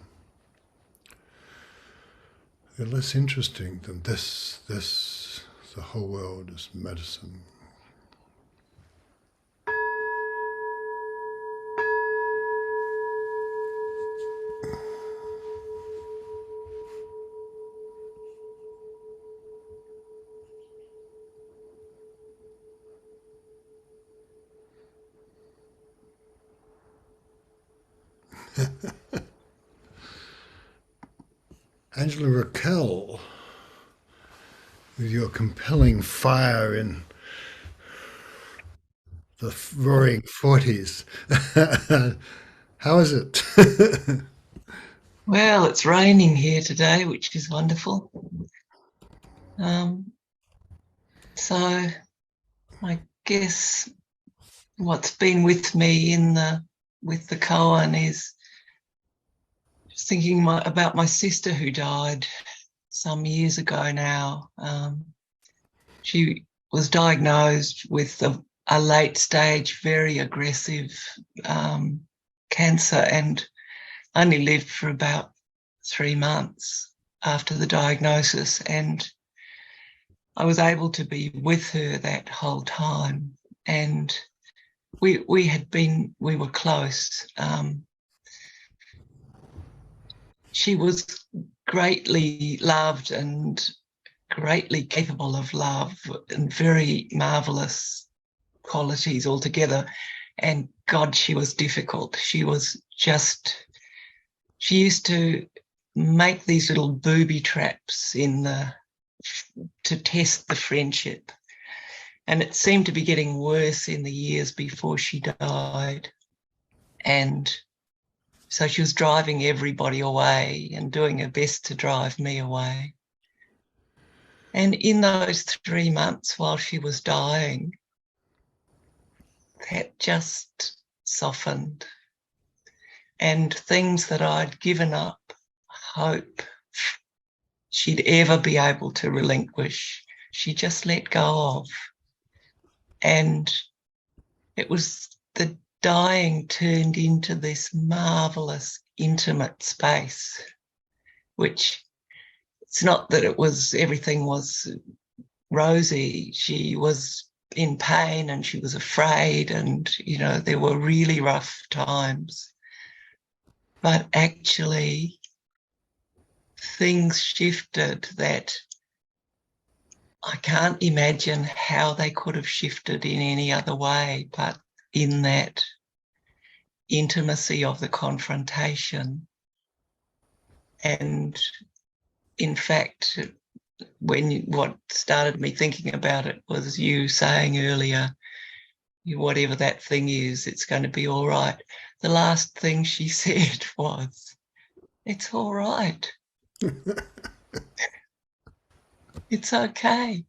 they're less interesting than this, the whole world is medicine. Angela Raquel, with your compelling fire in the roaring 40s. How is it? Well, it's raining here today, which is wonderful. So I guess what's been with me with the koan is just thinking about my sister who died some years ago now. She was diagnosed with a late stage, very aggressive cancer, and only lived for about 3 months after the diagnosis. And I was able to be with her that whole time. And we were close. She was greatly loved and greatly capable of love and very marvelous qualities altogether. And God, she was difficult. She used to make these little booby traps to test the friendship. And it seemed to be getting worse in the years before she died. And so she was driving everybody away and doing her best to drive me away. And in those 3 months while she was dying, that just softened. and things that I'd given up hope she'd ever be able to relinquish, she just let go of. And it was the dying turned into this marvelous, intimate space, which it's not that it was everything was rosy. She was in pain and she was afraid, and, you know, there were really rough times. But actually, things shifted that I can't imagine how they could have shifted in any other way, but in that intimacy of the confrontation. And in fact, what started me thinking about it was you saying earlier, whatever that thing is, it's going to be all right. The last thing she said was, it's all right. It's okay.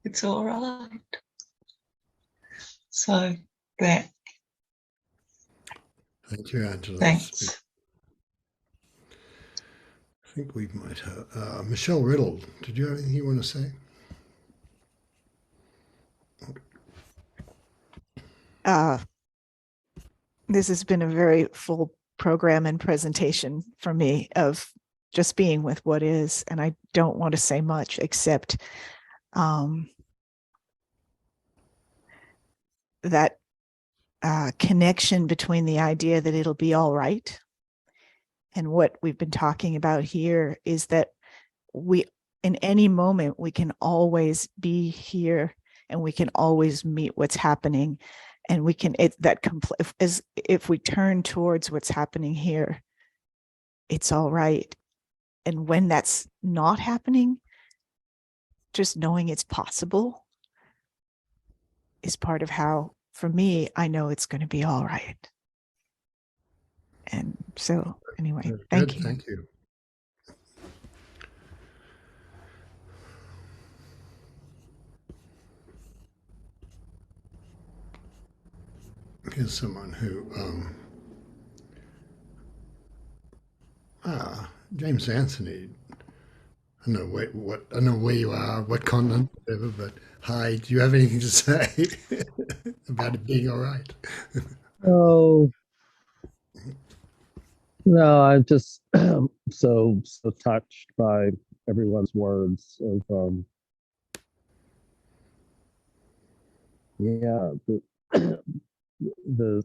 It's all right. So that. Thank you, Angela. Thanks. I think we might have Michelle Riddle. Did you have anything you want to say? This has been a very full program and presentation for me of just being with what is, and I don't want to say much except that connection between the idea that it'll be all right and what we've been talking about here is that we, in any moment, we can always be here and we can always meet what's happening, and we can if we turn towards what's happening here, it's all right. And when that's not happening, just knowing it's possible is part of how, for me, I know it's going to be all right. And so anyway, thank you. Thank you. Here's someone who, James Anthony. I don't know where you are, what continent, whatever, but hi, do you have anything to say about it being all right? Oh, no, I'm just so touched by everyone's words of yeah, the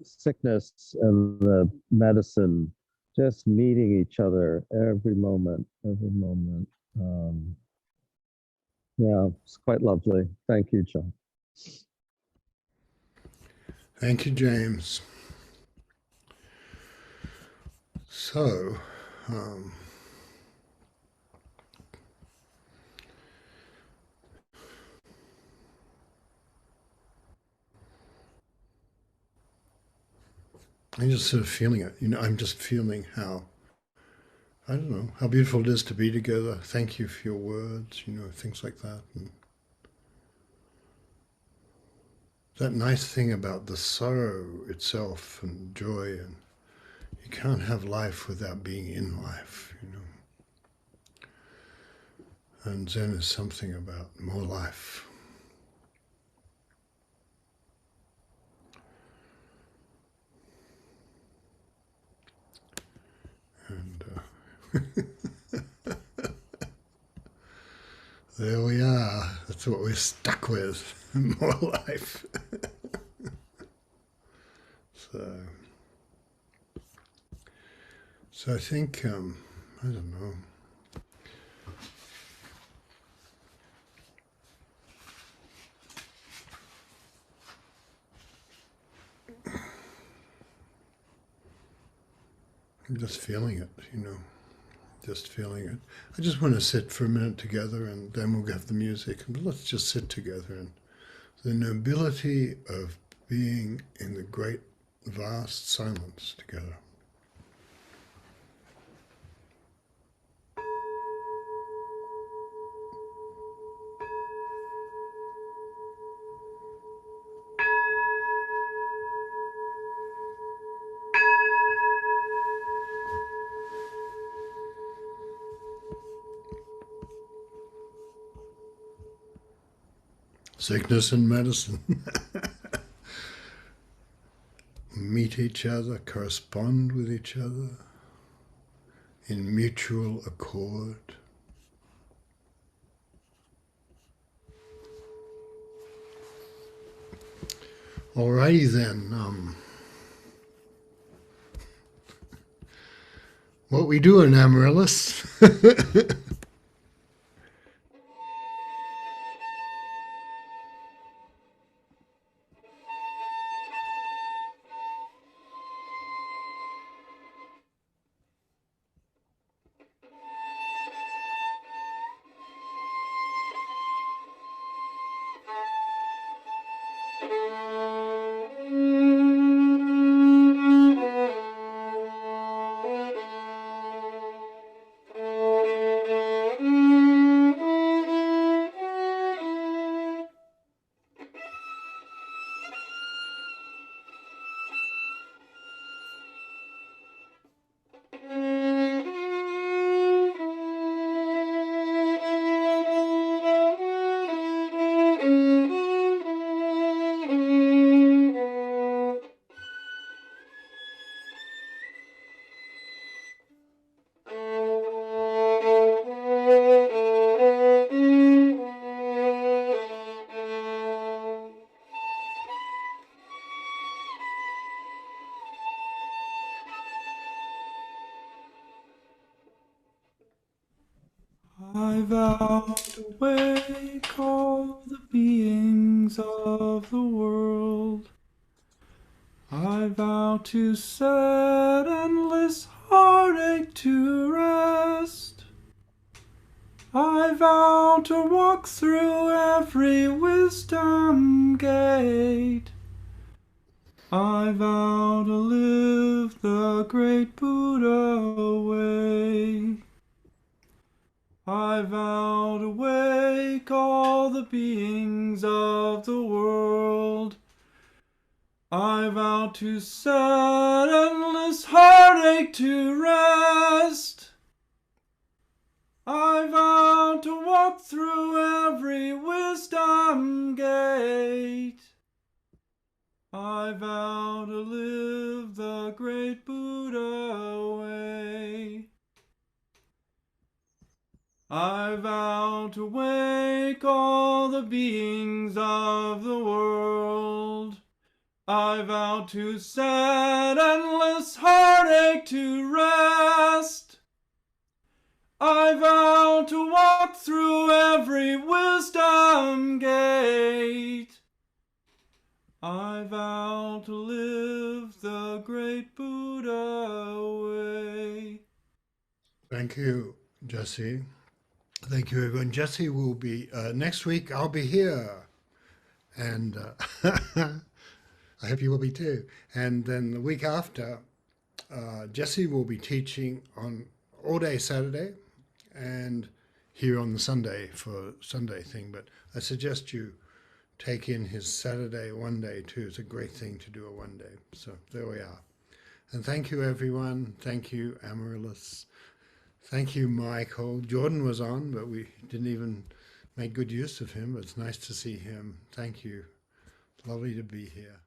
sickness and the medicine just meeting each other every moment. Yeah, it's quite lovely. Thank you, John. Thank you, James. So, I'm just sort of feeling it. I'm just feeling how, I don't know, how beautiful it is to be together. Thank you for your words, things like that. And that nice thing about the sorrow itself and joy, and you can't have life without being in life, And Zen is something about more life. And there we are. That's what we're stuck with. More life. So I think, I don't know. I'm just feeling it, just feeling it. I just want to sit for a minute together, and then we'll have the music. But let's just sit together, and the nobility of being in the great, vast silence together. Sickness and medicine. Meet each other, correspond with each other in mutual accord. Alrighty then. What we doing, Amaryllis? I vow to wake all the beings of the world. I vow to set endless heartache to rest. I vow to walk through every wisdom gate. I vow to live the great Buddha way. I vow to wake all the beings of the world. I vow to set endless heartache to rest. I vow to walk through every wisdom gate. I vow to live the great Buddha way. I vow to wake all the beings of the world. I vow to set endless heartache to rest. I vow to walk through every wisdom gate. I vow to live the great Buddha way. Thank you, Jesse. Thank you, everyone. Jesse will be, next week I'll be here. And I hope you will be too. And then the week after, Jesse will be teaching on all day Saturday and here on the Sunday for Sunday thing. But I suggest you take in his Saturday one day too. It's a great thing to do a one day. So there we are. And thank you, everyone. Thank you, Amaryllis. Thank you, Michael. Jordan was on, but we didn't even make good use of him. But it's nice to see him. Thank you. Lovely to be here.